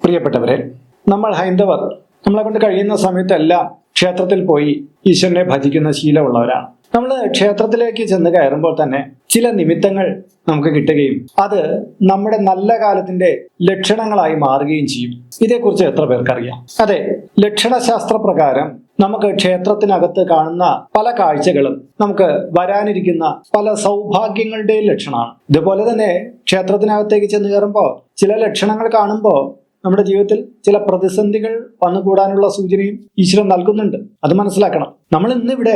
പ്രിയപ്പെട്ടവരെ, നമ്മൾ ഹൈന്ദവർ നമ്മളെ കൊണ്ട് കഴിയുന്ന സമയത്തെല്ലാം ക്ഷേത്രത്തിൽ പോയി ഈശ്വരനെ ഭജിക്കുന്ന ശീലമുള്ളവരാണ്. നമ്മൾ ക്ഷേത്രത്തിലേക്ക് ചെന്ന് കയറുമ്പോൾ തന്നെ ചില നിമിത്തങ്ങൾ നമുക്ക് കിട്ടുകയും അത് നമ്മുടെ നല്ല കാലത്തിന്റെ ലക്ഷണങ്ങളായി മാറുകയും ചെയ്യും. ഇതേക്കുറിച്ച് എത്ര പേർക്കറിയാം? അതെ, ലക്ഷണശാസ്ത്ര പ്രകാരം നമുക്ക് ക്ഷേത്രത്തിനകത്ത് കാണുന്ന പല കാഴ്ചകളും നമുക്ക് വരാനിരിക്കുന്ന പല സൗഭാഗ്യങ്ങളുടെയും ലക്ഷണമാണ്. ഇതുപോലെ തന്നെ ക്ഷേത്രത്തിനകത്തേക്ക് ചെന്ന് കയറുമ്പോൾ ചില ലക്ഷണങ്ങൾ കാണുമ്പോൾ നമ്മുടെ ജീവിതത്തിൽ ചില പ്രതിസന്ധികൾ വന്നുകൂടാനുള്ള സൂചനയും ഈശ്വരൻ നൽകുന്നുണ്ട്. അത് മനസ്സിലാക്കണം. നമ്മൾ ഇന്നിവിടെ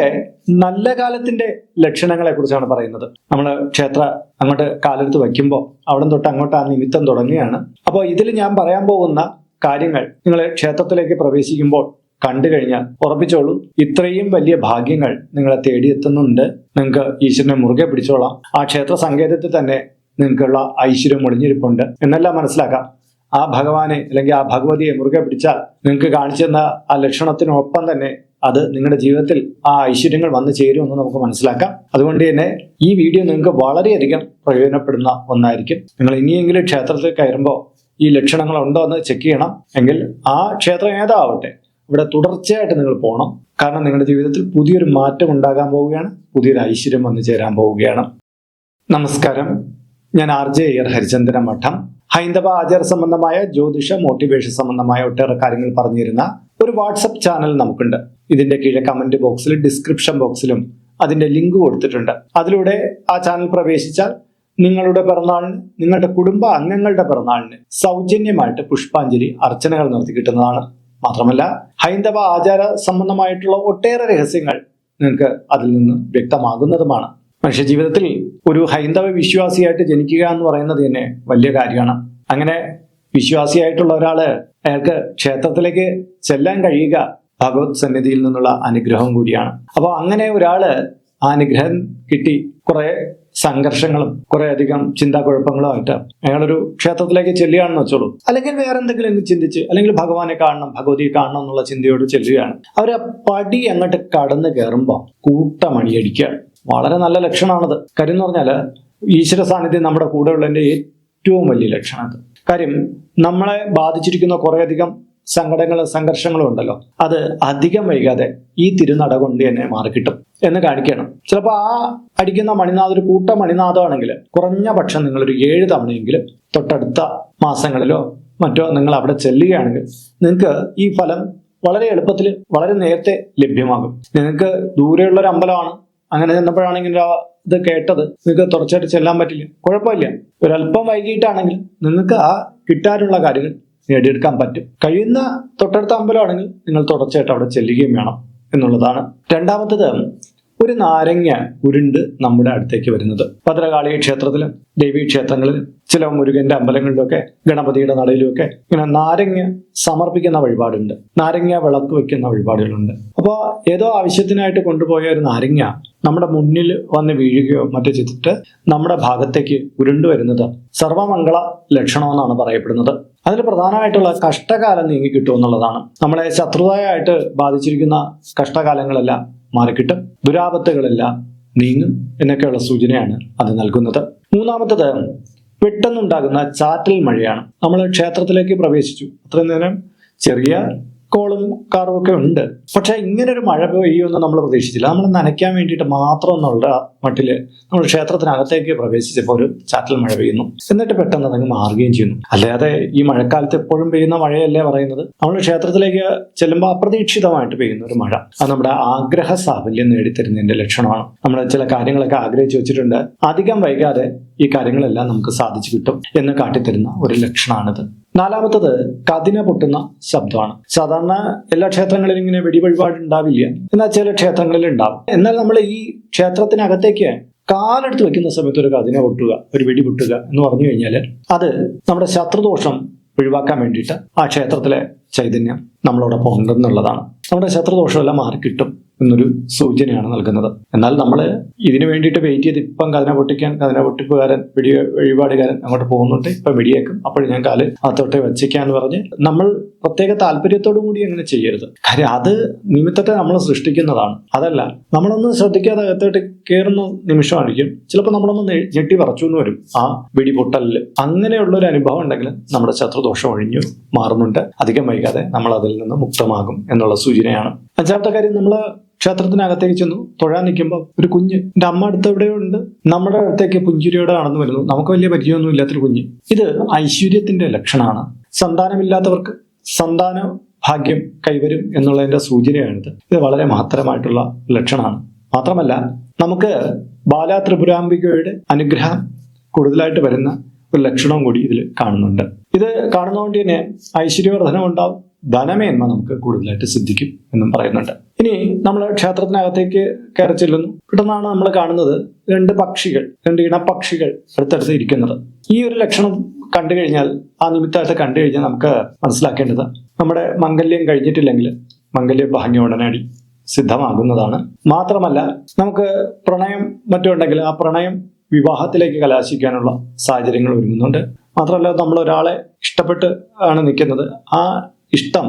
നല്ല കാലത്തിന്റെ ലക്ഷണങ്ങളെ കുറിച്ചാണ് പറയുന്നത്. നമ്മൾ ക്ഷേത്ര അങ്ങോട്ട് കാലെടുത്ത് വയ്ക്കുമ്പോൾ അവിടെ തൊട്ട് അങ്ങോട്ട് ആ നിമിത്തം തുടങ്ങുകയാണ്. അപ്പോൾ ഇതിൽ ഞാൻ പറയാൻ പോകുന്ന കാര്യങ്ങൾ നിങ്ങൾ ക്ഷേത്രത്തിലേക്ക് പ്രവേശിക്കുമ്പോൾ കണ്ടു കഴിഞ്ഞാൽ ഉറപ്പിച്ചോളൂ, ഇത്രയും വലിയ ഭാഗ്യങ്ങൾ നിങ്ങളെ തേടിയെത്തുന്നുണ്ട്. നിങ്ങൾക്ക് ഈശ്വരനെ മുറുകെ പിടിച്ചോളാം. ആ ക്ഷേത്ര സങ്കേതത്തിൽ തന്നെ നിങ്ങൾക്കുള്ള ഐശ്വര്യം ഒളിഞ്ഞിരിപ്പുണ്ട് എന്നെല്ലാം മനസ്സിലാക്കാം. ആ ഭഗവാനെ അല്ലെങ്കിൽ ആ ഭഗവതിയെ മുറുകെ പിടിച്ചാൽ നിങ്ങൾക്ക് കാണിച്ചു തന്ന ആ ലക്ഷണത്തിനൊപ്പം തന്നെ അത് നിങ്ങളുടെ ജീവിതത്തിൽ ആ ഐശ്വര്യങ്ങൾ വന്നു ചേരുമെന്ന് നമുക്ക് മനസ്സിലാക്കാം. അതുകൊണ്ട് തന്നെ ഈ വീഡിയോ നിങ്ങൾക്ക് വളരെയധികം പ്രയോജനപ്പെടുന്ന ഒന്നായിരിക്കും. നിങ്ങൾ ഇനിയെങ്കിലും ക്ഷേത്രത്തിൽ കയറുമ്പോൾ ഈ ലക്ഷണങ്ങൾ ഉണ്ടോ എന്ന് ചെക്ക് ചെയ്യണം. എങ്കിൽ ആ ക്ഷേത്രം ഏതാവട്ടെ ഇവിടെ തുടർച്ചയായിട്ട് നിങ്ങൾ പോകണം. കാരണം നിങ്ങളുടെ ജീവിതത്തിൽ പുതിയൊരു മാറ്റം ഉണ്ടാകാൻ പോവുകയാണ്, പുതിയൊരു ഐശ്വര്യം വന്നു ചേരാൻ പോവുകയാണ്. നമസ്കാരം, ഞാൻ RJ അയ്യർ ഹരിചന്ദ്ര മഠം. ഹൈന്ദവ ആചാര സംബന്ധമായ ജ്യോതിഷ മോട്ടിവേഷൻ സംബന്ധമായ ഒട്ടേറെ കാര്യങ്ങൾ പറഞ്ഞിരുന്ന ഒരു വാട്സപ്പ് ചാനൽ നമുക്കുണ്ട്. ഇതിന്റെ കീഴെ കമന്റ് ബോക്സിലും ഡിസ്ക്രിപ്ഷൻ ബോക്സിലും അതിന്റെ ലിങ്ക് കൊടുത്തിട്ടുണ്ട്. അതിലൂടെ ആ ചാനൽ പ്രവേശിച്ചാൽ നിങ്ങളുടെ പിറന്നാളിന്, നിങ്ങളുടെ കുടുംബ അംഗങ്ങളുടെ പിറന്നാളിന് സൗജന്യമായിട്ട് പുഷ്പാഞ്ജലി അർച്ചനകൾ നടത്തി കിട്ടുന്നതാണ്. മാത്രമല്ല ഹൈന്ദവ ആചാര സംബന്ധമായിട്ടുള്ള ഒട്ടേറെ രഹസ്യങ്ങൾ നിങ്ങൾക്ക് അതിൽ നിന്ന് വ്യക്തമാകുന്നതുമാണ്. മനുഷ്യ ജീവിതത്തിൽ ഒരു ഹൈന്ദവ വിശ്വാസിയായിട്ട് ജനിക്കുക എന്ന് പറയുന്നത് തന്നെ വലിയ കാര്യമാണ്. അങ്ങനെ വിശ്വാസിയായിട്ടുള്ള ഒരാള് അയാൾക്ക് ക്ഷേത്രത്തിലേക്ക് ചെല്ലാൻ കഴിയുക ഭഗവത് സന്നിധിയിൽ നിന്നുള്ള അനുഗ്രഹം കൂടിയാണ്. അപ്പോൾ അങ്ങനെ ഒരാള് ആ അനുഗ്രഹം കിട്ടി കുറെ സംഘർഷങ്ങളും കുറെ അധികം ചിന്താക്കുഴപ്പങ്ങളുമായിട്ട് അയാളൊരു ക്ഷേത്രത്തിലേക്ക് ചെല്ലുകയാണെന്ന് വെച്ചോളൂ, അല്ലെങ്കിൽ വേറെ എന്തെങ്കിലും ചിന്തിച്ച്, അല്ലെങ്കിൽ ഭഗവാനെ കാണണം, ഭഗവതിയെ കാണണം എന്നുള്ള ചിന്തയോട് ചെല്ലുകയാണ്. അവര് പടി അങ്ങോട്ട് കടന്നു കയറുമ്പോൾ കൂട്ടമണിയടിക്കുകയാണ്. വളരെ നല്ല ലക്ഷണമാണത്. കാര്യം എന്ന് പറഞ്ഞാല് ഈശ്വര സാന്നിധ്യം നമ്മുടെ കൂടെ ഉള്ളതിന്റെ ഏറ്റവും വലിയ ലക്ഷണം. കാര്യം നമ്മളെ ബാധിച്ചിരിക്കുന്ന കുറേയധികം സങ്കടങ്ങളും സംഘർഷങ്ങളും ഉണ്ടല്ലോ, അത് അധികം വൈകാതെ ഈ തിരുനട കൊണ്ട് തന്നെ മാറിക്കിട്ടും എന്ന് കാണിക്കണം. ചിലപ്പോൾ ആ അടിക്കുന്ന മണിനാഥം ഒരു കൂട്ട മണിനാഥമാണെങ്കിൽ കുറഞ്ഞ പക്ഷം നിങ്ങളൊരു 7 തവണയെങ്കിലും തൊട്ടടുത്ത മാസങ്ങളിലോ മറ്റോ നിങ്ങൾ അവിടെ ചെല്ലുകയാണെങ്കിൽ നിങ്ങൾക്ക് ഈ ഫലം വളരെ എളുപ്പത്തിൽ വളരെ നേരത്തെ ലഭ്യമാകും. നിങ്ങൾക്ക് ദൂരെയുള്ള ഒരു അമ്പലമാണ്, അങ്ങനെ ചെന്നപ്പോഴാണെങ്കിൽ ഇത് കേട്ടത് നിങ്ങൾക്ക് തുടർച്ചയായിട്ട് ചെല്ലാൻ പറ്റില്ല, കുഴപ്പമില്ല. ഒരല്പം വൈകിട്ടാണെങ്കിൽ നിങ്ങൾക്ക് ആ കിട്ടാനുള്ള കാര്യങ്ങൾ നേടിയെടുക്കാൻ പറ്റും. കഴിയുന്ന തൊട്ടടുത്ത അമ്പലമാണെങ്കിൽ നിങ്ങൾ തുടർച്ചയായിട്ട് അവിടെ ചെല്ലുകയും വേണം എന്നുള്ളതാണ്. രണ്ടാമത്തത്, ഒരു നാരങ്ങ ഉരുണ്ട് നമ്മുടെ അടുത്തേക്ക് വരുന്നത്. ഭദ്രകാളി ക്ഷേത്രത്തിലും ദേവീ ക്ഷേത്രങ്ങളിലും ചില മുരുകന്റെ അമ്പലങ്ങളിലൊക്കെ ഗണപതിയുടെ നടയിലുമൊക്കെ ഇങ്ങനെ നാരങ്ങ സമർപ്പിക്കുന്ന വഴിപാടുണ്ട്, നാരങ്ങ വിളക്ക് വെക്കുന്ന വഴിപാടുകളുണ്ട്. അപ്പോൾ ഏതോ ആവശ്യത്തിനായിട്ട് കൊണ്ടുപോയ ഒരു നാരങ്ങ നമ്മുടെ മുന്നിൽ വന്ന് വീഴുകയോ മറ്റോ ചെയ്തിട്ട് നമ്മുടെ ഭാഗത്തേക്ക് ഉരുണ്ടു വരുന്നത് സർവമംഗള ലക്ഷണമെന്നാണ് പറയപ്പെടുന്നത്. അതിൽ പ്രധാനമായിട്ടുള്ള കഷ്ടകാലം നീങ്ങി കിട്ടും എന്നുള്ളതാണ്. നമ്മളെ ശത്രുതായിട്ട് ബാധിച്ചിരിക്കുന്ന കഷ്ടകാലങ്ങളെല്ലാം മാറിക്കിട്ടും, ദുരാപത്തുകളെല്ലാം നീങ്ങും എന്നൊക്കെയുള്ള സൂചനയാണ് അത് നൽകുന്നത്. മൂന്നാമത്തത്, പെട്ടെന്നുണ്ടാകുന്ന ചാറ്റൽ മഴയാണ്. നമ്മൾ ക്ഷേത്രത്തിലേക്ക് പ്രവേശിച്ചു, അത്രയും നേരം ചെറിയ കോളും കാറും ഒക്കെ ഉണ്ട്, പക്ഷെ ഇങ്ങനൊരു മഴ പെയ്യുമെന്ന് നമ്മൾ പ്രതീക്ഷിച്ചില്ല. നമ്മൾ നനയ്ക്കാൻ വേണ്ടിയിട്ട് മാത്രം എന്നുള്ള മട്ടില് നമ്മൾ ക്ഷേത്രത്തിനകത്തേക്ക് പ്രവേശിച്ചപ്പോൾ ഒരു ചാറ്റൽ മഴ പെയ്യുന്നു, എന്നിട്ട് പെട്ടെന്ന് അതങ്ങ് മാറുകയും ചെയ്യുന്നു. അല്ലാതെ ഈ മഴക്കാലത്ത് എപ്പോഴും പെയ്യുന്ന മഴയല്ലേ പറയുന്നത്. നമ്മൾ ക്ഷേത്രത്തിലേക്ക് ചെല്ലുമ്പോൾ അപ്രതീക്ഷിതമായിട്ട് പെയ്യുന്ന ഒരു മഴ, അത് നമ്മുടെ ആഗ്രഹ സാഫല്യം നേടിത്തരുന്നതിന്റെ ലക്ഷണമാണ്. നമ്മൾ ചില കാര്യങ്ങളൊക്കെ ആഗ്രഹിച്ചു വെച്ചിട്ടുണ്ട്, അധികം വൈകാതെ ഈ കാര്യങ്ങളെല്ലാം നമുക്ക് സാധിച്ചു കിട്ടും എന്ന് കാട്ടിത്തരുന്ന ഒരു ലക്ഷണമാണിത്. നാലാമത്തത്, കതിന പൊട്ടുന്ന ശബ്ദമാണ്. സാധാരണ എല്ലാ ക്ഷേത്രങ്ങളിലും ഇങ്ങനെ വെടിവഴിപാട് ഉണ്ടാവില്ല, എന്നാൽ ചില ക്ഷേത്രങ്ങളിൽ ഉണ്ടാവും. എന്നാൽ നമ്മൾ ഈ ക്ഷേത്രത്തിനകത്തേക്ക് കാലെടുത്ത് വെക്കുന്ന സമയത്ത് ഒരു കതിന പൊട്ടുക, ഒരു വെടി പൊട്ടുക എന്ന് പറഞ്ഞു കഴിഞ്ഞാൽ അത് നമ്മുടെ ശത്രുദോഷം ഒഴിവാക്കാൻ വേണ്ടിയിട്ട് ആ ക്ഷേത്രത്തിലെ ചൈതന്യം നമ്മളോടൊപ്പം ഉണ്ടെന്നുള്ളതാണ്. നമ്മുടെ ശത്രുദോഷമെല്ലാം മാറിക്കിട്ടും എന്നൊരു സൂചനയാണ് നൽകുന്നത്. എന്നാൽ നമ്മൾ ഇതിനു വേണ്ടിയിട്ട് വെയിറ്റ് ചെയ്ത് ഇപ്പം കതിന പൊട്ടിപ്പുകാരൻ വഴിപാടുകാരൻ അങ്ങോട്ട് പോകുന്നുണ്ട്, ഇപ്പം വെടിയേക്കും, അപ്പോൾ ഞാൻ കാല് അകത്തോട്ടെ വെച്ചേക്കാന്ന് പറഞ്ഞ് നമ്മൾ പ്രത്യേക താല്പര്യത്തോടു കൂടി അങ്ങനെ ചെയ്യരുത്. കാര്യം അത് നിമിത്തത്തെ നമ്മൾ സൃഷ്ടിക്കുന്നതാണ്. അതല്ല, നമ്മളൊന്ന് ശ്രദ്ധിക്കാതെ അകത്തോട്ട് കയറുന്ന നിമിഷമായിരിക്കും ചിലപ്പോൾ നമ്മളൊന്ന് ഞെട്ടി പറച്ചു എന്ന് വരും ആ വെടി പൊട്ടലില്. അങ്ങനെയുള്ള ഒരു അനുഭവം ഉണ്ടെങ്കിൽ നമ്മുടെ ശത്രുദോഷം ഒഴിഞ്ഞു മാറുന്നുണ്ട്. അധികം വൈകാതെ നമ്മൾ അതിൽ നിന്ന് മുക്തമാകും എന്നുള്ള സൂചനയാണ്. അഞ്ചാമത്തെ കാര്യം, നമ്മൾ ക്ഷേത്രത്തിനകത്തേക്ക് ചെന്നു തൊഴാൻ നിൽക്കുമ്പോൾ ഒരു കുഞ്ഞ് എൻ്റെ അമ്മ അടുത്ത് എവിടെയുണ്ട്, നമ്മുടെ അടുത്തേക്ക് പുഞ്ചിരിയോടെ നടന്നു വരുന്നു. നമുക്ക് വലിയ പരിചയമൊന്നും ഇല്ലാത്തൊരു കുഞ്ഞ്. ഇത് ഐശ്വര്യത്തിന്റെ ലക്ഷണമാണ്. സന്താനമില്ലാത്തവർക്ക് സന്താന ഭാഗ്യം കൈവരും എന്നുള്ളതിന്റെ സൂചനയാണിത്. ഇത് വളരെ മഹത്തരമായിട്ടുള്ള ലക്ഷണമാണ്. മാത്രമല്ല, നമുക്ക് ബാലാ ത്രിപുരാംബികയുടെ അനുഗ്രഹം കൂടുതലായിട്ട് വരുന്ന ഒരു ലക്ഷണവും കൂടി ഇതിൽ കാണുന്നുണ്ട്. ഇത് കാണുന്നതുകൊണ്ട് തന്നെ ഐശ്വര്യവർദ്ധനം ഉണ്ടാവും, ധനമേന്മ നമുക്ക് കൂടുതലായിട്ട് സിദ്ധിക്കും എന്നും പറയുന്നുണ്ട്. ഇനി നമ്മൾ ക്ഷേത്രത്തിനകത്തേക്ക് കയറി ചെല്ലുന്നു. പെട്ടെന്നാണ് നമ്മൾ കാണുന്നത് രണ്ട് ഇണപ്പക്ഷികൾ അടുത്തടുത്ത് ഇരിക്കുന്നത്. ഈ ഒരു ലക്ഷണം കണ്ടു കഴിഞ്ഞാൽ, ആ നിമിത്തമായിട്ട് കണ്ടു കഴിഞ്ഞാൽ നമുക്ക് മനസ്സിലാക്കേണ്ടത് നമ്മുടെ മംഗല്യം കഴിഞ്ഞിട്ടില്ലെങ്കിൽ മംഗല്യ ഭാഗ്യം ഉടനടി സിദ്ധമാകുന്നതാണ്. മാത്രമല്ല, നമുക്ക് പ്രണയം മറ്റുണ്ടെങ്കിൽ ആ പ്രണയം വിവാഹത്തിലേക്ക് കലാശിക്കാനുള്ള സാഹചര്യങ്ങൾ ഒരുങ്ങുന്നുണ്ട്. മാത്രമല്ല, നമ്മൾ ഒരാളെ ഇഷ്ടപ്പെട്ട് ആണ് നിൽക്കുന്നത്, ആ ഇഷ്ടം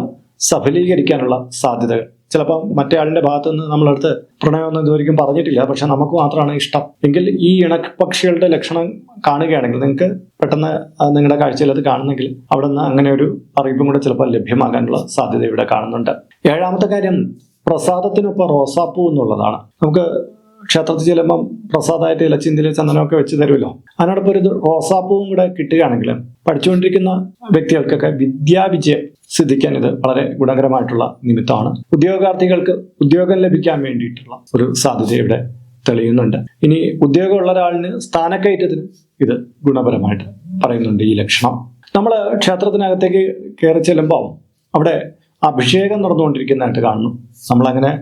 സഫലീകരിക്കാനുള്ള സാധ്യതകൾ ചിലപ്പോൾ മറ്റേ ആളിന്റെ ഭാഗത്തു നിന്ന് നമ്മളടുത്ത് പ്രണയമൊന്നും ഇതുവരെയും പറഞ്ഞിട്ടില്ല, പക്ഷെ നമുക്ക് മാത്രമാണ് ഇഷ്ടം എങ്കിൽ ഈ ഇണപ്പക്ഷികളുടെ ലക്ഷണം കാണുകയാണെങ്കിൽ നിങ്ങൾക്ക് പെട്ടെന്ന് നിങ്ങളുടെ കാഴ്ചയിൽ അത് കാണുന്നെങ്കിൽ അവിടെ നിന്ന് അങ്ങനെ ഒരു അറിയിപ്പും കൂടെ ചിലപ്പോൾ ലഭ്യമാകാനുള്ള സാധ്യത ഇവിടെ കാണുന്നുണ്ട്. ഏഴാമത്തെ കാര്യം, പ്രസാദത്തിനൊപ്പം റോസാപ്പൂ എന്നുള്ളതാണ്. നമുക്ക് ക്ഷേത്രത്തിൽ ചെല്ലുമ്പം പ്രസാദമായിട്ട് ഇലച്ചിന്തിൽ ചന്ദനമൊക്കെ വെച്ച് തരുമല്ലോ. അതിനോടൊപ്പം ഒരു റോസാപ്പൂവും കൂടെ കിട്ടുകയാണെങ്കിൽ പഠിച്ചുകൊണ്ടിരിക്കുന്ന വ്യക്തികൾക്കൊക്കെ വിദ്യാവിജയം സിദ്ധിക്കാൻ ഇത് വളരെ ഗുണകരമായിട്ടുള്ള നിമിത്തമാണ്. ഉദ്യോഗാർത്ഥികൾക്ക് ഉദ്യോഗം ലഭിക്കാൻ വേണ്ടിയിട്ടുള്ള ഒരു സാധ്യത ഇവിടെ തെളിയുന്നുണ്ട്. ഇനി ഉദ്യോഗമുള്ള ഒരാളിന് സ്ഥാനക്കയറ്റത്തിന് ഇത് ഗുണപരമായിട്ട് പറയുന്നുണ്ട് ഈ ലക്ഷണം. നമ്മൾ ക്ഷേത്രത്തിനകത്തേക്ക് കയറി ചെല്ലുമ്പോൾ അവിടെ അഭിഷേകം നടന്നുകൊണ്ടിരിക്കുന്നതായിട്ട് കാണുന്നു. നമ്മളങ്ങനെ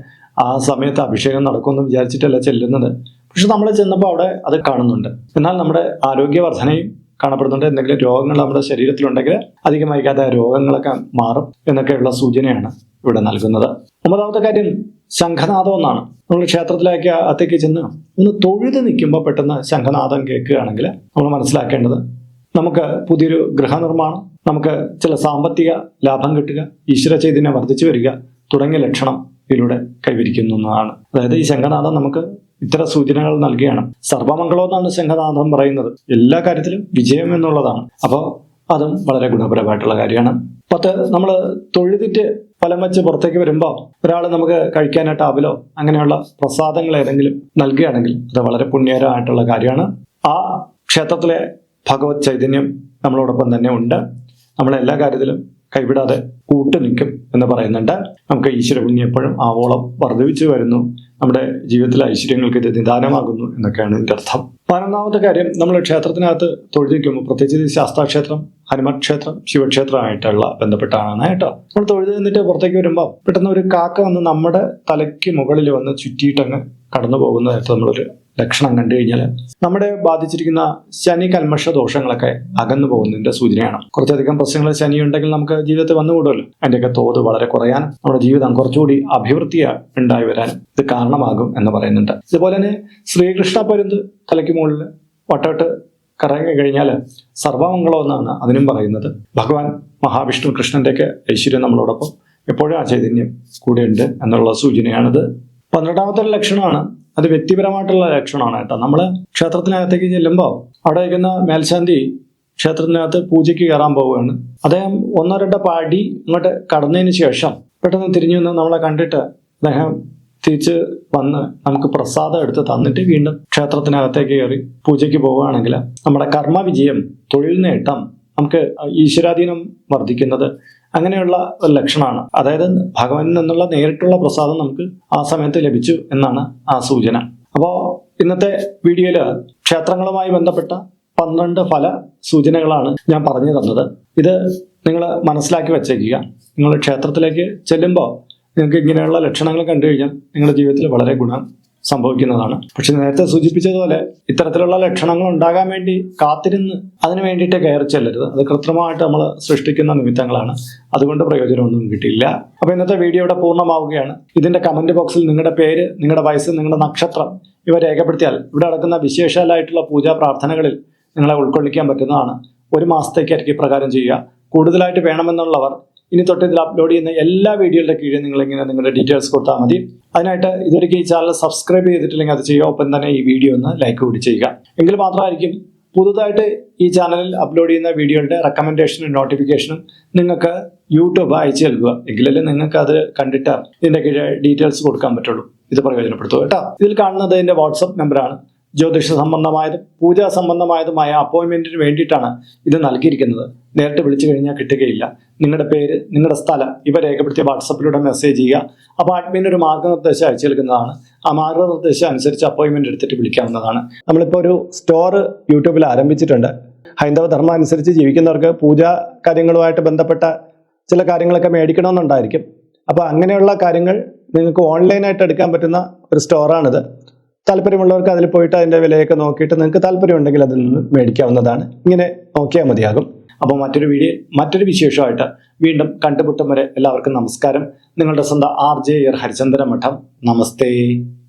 ആ സമയത്ത് അഭിഷേകം നടക്കുമെന്ന് വിചാരിച്ചിട്ടല്ല ചെല്ലുന്നത്, പക്ഷെ നമ്മൾ ചെന്നപ്പോൾ അവിടെ അത് കാണുന്നുണ്ട്. എന്നാൽ നമ്മുടെ ആരോഗ്യവർദ്ധനയും കാണപ്പെടുന്നുണ്ട്. എന്തെങ്കിലും രോഗങ്ങൾ നമ്മുടെ ശരീരത്തിലുണ്ടെങ്കിൽ അധികം വൈകാതെ രോഗങ്ങളൊക്കെ മാറും എന്നൊക്കെയുള്ള സൂചനയാണ് ഇവിടെ നൽകുന്നത്. ഒമ്പതാമത്തെ കാര്യം, ശംഖനാദം എന്നാണ്. നമ്മൾ ക്ഷേത്രത്തിലേക്ക് അകത്തേക്ക് ചെന്ന് ഒന്ന് തൊഴുത് നിൽക്കുമ്പോൾ പെട്ടെന്ന് ശംഖനാദം കേൾക്കുകയാണെങ്കിൽ നമ്മൾ മനസ്സിലാക്കേണ്ടത് നമുക്ക് പുതിയൊരു ഗൃഹനിർമ്മാണം, നമുക്ക് ചില സാമ്പത്തിക ലാഭം കിട്ടുക, ഈശ്വര ചൈതന്യം വർദ്ധിച്ചു വരിക തുടങ്ങിയ ലക്ഷണം ഇതിലൂടെ കൈവരിക്കുന്നു എന്നതാണ്. അതായത് ഈ ശംഖനാദം നമുക്ക് ഇത്തരം സൂചനകൾ നൽകുകയാണ്. സർവമംഗളം എന്നാണ് ശംഖനാദം പറയുന്നത്. എല്ലാ കാര്യത്തിലും വിജയം എന്നുള്ളതാണ്. അപ്പോൾ അതും വളരെ ഗുണപരമായിട്ടുള്ള കാര്യമാണ്. 10, നമ്മൾ തൊഴുതിട്ട് ഫലം വെച്ച് പുറത്തേക്ക് വരുമ്പോൾ ഒരാൾ നമുക്ക് കഴിക്കാനായിട്ട് അവിലോ അങ്ങനെയുള്ള പ്രസാദങ്ങൾ ഏതെങ്കിലും നൽകുകയാണെങ്കിൽ അത് വളരെ പുണ്യകരമായിട്ടുള്ള കാര്യമാണ്. ആ ക്ഷേത്രത്തിലെ ഭഗവത് ചൈതന്യം നമ്മളോടൊപ്പം തന്നെ ഉണ്ട്. നമ്മളെല്ലാ കാര്യത്തിലും കൈവിടാതെ കൂട്ടു നിൽക്കും എന്ന് പറയുന്നുണ്ട്. നമുക്ക് ഈശ്വരപുണ്യം എപ്പോഴും ആവോളം വർദ്ധിച്ചു വരുന്നു, നമ്മുടെ ജീവിതത്തിലെ ഐശ്വര്യങ്ങൾക്ക് ഇത് നിദാനമാകുന്നു എന്നൊക്കെയാണ് ഇതിന്റെ അർത്ഥം. 11ാമത്തെ കാര്യം, നമ്മൾ ക്ഷേത്രത്തിനകത്ത് തൊഴുതിക്കുമ്പോൾ, പ്രത്യേകിച്ച് ശാസ്താക്ഷേത്രം, ഹനുമാൻ ക്ഷേത്രം, ശിവക്ഷേത്രമായിട്ടുള്ള ബന്ധപ്പെട്ടാണ് കേട്ടോ. നമ്മൾ തൊഴുത് നിന്നിട്ട് പുറത്തേക്ക് വരുമ്പോൾ പെട്ടെന്ന് ഒരു കാക്ക വന്ന് നമ്മുടെ തലയ്ക്ക് മുകളിൽ വന്ന് ചുറ്റിയിട്ടങ്ങ് കടന്നു പോകുന്നതായിട്ട് നമ്മളൊരു ലക്ഷണം കണ്ടു കഴിഞ്ഞാൽ നമ്മുടെ ബാധിച്ചിരിക്കുന്ന ശനി കൽമഷ ദോഷങ്ങളൊക്കെ അകന്നു പോകുന്നതിന്റെ സൂചനയാണ്. കുറച്ചധികം പ്രശ്നങ്ങൾ ശനി ഉണ്ടെങ്കിൽ നമുക്ക് ജീവിതത്തിൽ വന്നുകൂടുമല്ലോ. അതിന്റെയൊക്കെ തോത് വളരെ കുറയാനും നമ്മുടെ ജീവിതം കുറച്ചുകൂടി അഭിവൃദ്ധി ഉണ്ടായി വരാനും ഇത് കാരണമാകും എന്ന് പറയുന്നുണ്ട്. ഇതുപോലെ തന്നെ ശ്രീകൃഷ്ണ പരുന്ത് തലയ്ക്ക് മുകളിൽ വട്ടോട്ട് കറങ്ങി കഴിഞ്ഞാൽ സർവമംഗളം എന്നാണ് അതിനും പറയുന്നത്. ഭഗവാൻ മഹാവിഷ്ണു കൃഷ്ണന്റെയൊക്കെ ഐശ്വര്യം നമ്മളോടൊപ്പം എപ്പോഴും ആ ചൈതന്യം കൂടെയുണ്ട് എന്നുള്ള സൂചനയാണിത്. 12ാമത്തെ ലക്ഷണമാണ്, അത് വ്യക്തിപരമായിട്ടുള്ള ലക്ഷണമാണ് കേട്ടോ. നമ്മൾ ക്ഷേത്രത്തിനകത്തേക്ക് ചെല്ലുമ്പോൾ അവിടെ ഇരിക്കുന്ന മേൽശാന്തി ക്ഷേത്രത്തിനകത്ത് പൂജയ്ക്ക് കയറാൻ പോവുകയാണ്. അദ്ദേഹം 1-2 പടി ഇങ്ങോട്ട് കടന്നതിന് ശേഷം പെട്ടെന്ന് തിരിഞ്ഞു നിന്ന് നമ്മളെ കണ്ടിട്ട് അദ്ദേഹം തിരിച്ച് വന്ന് നമുക്ക് പ്രസാദം എടുത്ത് തന്നിട്ട് വീണ്ടും ക്ഷേത്രത്തിനകത്തേക്ക് കയറി പൂജയ്ക്ക് പോവുകയാണെങ്കിൽ നമ്മുടെ കർമ്മവിജയം, തൊഴിൽ നേട്ടം, നമുക്ക് ഈശ്വരാധീനം വർദ്ധിക്കുന്നത് അങ്ങനെയുള്ള ഒരു ലക്ഷണമാണ്. അതായത് ഭഗവാനിൽ നിന്നുള്ള നേരിട്ടുള്ള പ്രസാദം നമുക്ക് ആ സമയത്ത് ലഭിച്ചു എന്നാണ് ആ സൂചന. അപ്പോൾ ഇന്നത്തെ വീഡിയോയിൽ ക്ഷേത്രങ്ങളുമായി ബന്ധപ്പെട്ട 12 ഫല സൂചനകളാണ് ഞാൻ പറഞ്ഞു തന്നത്. ഇത് നിങ്ങൾ മനസ്സിലാക്കി വെച്ചേക്കുക. നിങ്ങൾ ക്ഷേത്രത്തിലേക്ക് ചെല്ലുമ്പോൾ നിങ്ങൾക്ക് ഇങ്ങനെയുള്ള ലക്ഷണങ്ങൾ കണ്ടു കഴിഞ്ഞാൽ നിങ്ങളുടെ ജീവിതത്തിൽ വളരെ ഗുണം സംഭവിക്കുന്നതാണ്. പക്ഷെ നേരത്തെ സൂചിപ്പിച്ചതുപോലെ ഇത്തരത്തിലുള്ള ലക്ഷണങ്ങൾ ഉണ്ടാകാൻ വേണ്ടി കാത്തിരുന്ന് അതിന് വേണ്ടിയിട്ട് കയറി ചെല്ലരുത്. അത് കൃത്രിമമായിട്ട് നമ്മൾ സൃഷ്ടിക്കുന്ന നിമിത്തങ്ങളാണ്. അതുകൊണ്ട് പ്രയോജനമൊന്നും കിട്ടില്ല. അപ്പോൾ ഇന്നത്തെ വീഡിയോ ഇവിടെ പൂർണ്ണമാവുകയാണ്. ഇതിന്റെ കമന്റ് ബോക്സിൽ നിങ്ങളുടെ പേര്, നിങ്ങളുടെ വയസ്സ്, നിങ്ങളുടെ നക്ഷത്രം ഇവ രേഖപ്പെടുത്തിയാൽ ഇവിടെ നടക്കുന്ന വിശേഷാലായിട്ടുള്ള പൂജാ പ്രാർത്ഥനകളിൽ നിങ്ങളെ ഉൾക്കൊള്ളിക്കാൻ പറ്റുന്നതാണ്. 1 മാസത്തേക്കായിരിക്കും ഇപ്രകാരം ചെയ്യുക. കൂടുതലായിട്ട് വേണമെന്നുള്ളവർ ഇനി തൊട്ട് ഇതിൽ അപ്ലോഡ് ചെയ്യുന്ന എല്ലാ വീഡിയോയുടെ കീഴിൽ നിങ്ങളിങ്ങനെ നിങ്ങളുടെ ഡീറ്റെയിൽസ് കൊടുത്താൽ മതി. അതിനായിട്ട് ഇതൊരിക്കൽ ഈ ചാനൽ സബ്സ്ക്രൈബ് ചെയ്തിട്ടില്ലെങ്കിൽ അത് ചെയ്യുക. ഒപ്പം തന്നെ ഈ വീഡിയോ ഒന്ന് ലൈക്ക് കൂടി ചെയ്യുക. എങ്കിൽ മാത്രമായിരിക്കും പുതുതായിട്ട് ഈ ചാനലിൽ അപ്ലോഡ് ചെയ്യുന്ന വീഡിയോയുടെ റെക്കമെൻഡേഷനും നോട്ടിഫിക്കേഷനും നിങ്ങൾക്ക് യൂട്യൂബ് അയച്ചു നൽകുക. എങ്കിലല്ലേ നിങ്ങൾക്ക് അത് കണ്ടിട്ട് ഇതിന്റെ കീഴിൽ ഡീറ്റെയിൽസ് കൊടുക്കാൻ പറ്റുള്ളൂ. ഇത് പ്രയോജനപ്പെടുത്തുക കേട്ടോ. ഇതിൽ കാണുന്നത് എൻ്റെ വാട്സപ്പ് നമ്പറാണ്. ജ്യോതിഷ സംബന്ധമായതും പൂജാ സംബന്ധമായതുമായ അപ്പോയിൻമെന്റിന് വേണ്ടിയിട്ടാണ് ഇത് നൽകിയിരിക്കുന്നത്. നേരിട്ട് വിളിച്ചു കഴിഞ്ഞാൽ കിട്ടുകയില്ല. നിങ്ങളുടെ പേര്, നിങ്ങളുടെ സ്ഥലം ഇവ രേഖപ്പെടുത്തിയ വാട്സപ്പിലൂടെ മെസ്സേജ് ചെയ്യുക. അപ്പോൾ അഡ്മിൻ ഒരു മാർഗ്ഗനിർദ്ദേശം അയച്ചു നൽകുന്നതാണ്. ആ മാർഗ്ഗനിർദ്ദേശം അനുസരിച്ച് അപ്പോയിൻമെന്റ് എടുത്തിട്ട് വിളിക്കാവുന്നതാണ്. നമ്മളിപ്പോൾ ഒരു സ്റ്റോർ യൂട്യൂബിൽ ആരംഭിച്ചിട്ടുണ്ട്. ഹൈന്ദവ ധർമ്മം അനുസരിച്ച് ജീവിക്കുന്നവർക്ക് പൂജാ കാര്യങ്ങളുമായിട്ട് ബന്ധപ്പെട്ട ചില കാര്യങ്ങളൊക്കെ മേടിക്കണമെന്നുണ്ടായിരിക്കും. അപ്പോൾ അങ്ങനെയുള്ള കാര്യങ്ങൾ നിങ്ങൾക്ക് ഓൺലൈനായിട്ട് എടുക്കാൻ പറ്റുന്ന ഒരു സ്റ്റോറാണിത്. താല്പര്യമുള്ളവർക്ക് അതിൽ പോയിട്ട് അതിൻ്റെ വിലയൊക്കെ നോക്കിയിട്ട് നിങ്ങൾക്ക് താല്പര്യമുണ്ടെങ്കിൽ അതിൽ നിന്ന് മേടിക്കാവുന്നതാണ്. ഇങ്ങനെ നോക്കിയാൽ മതിയാകും. അപ്പോൾ മറ്റൊരു വിശേഷമായിട്ട് വീണ്ടും കണ്ടുമുട്ടും വരെ എല്ലാവർക്കും നമസ്കാരം. നിങ്ങളുടെ സ്വന്തം RJ ഹരിചന്ദ്ര മഠം. നമസ്തേ.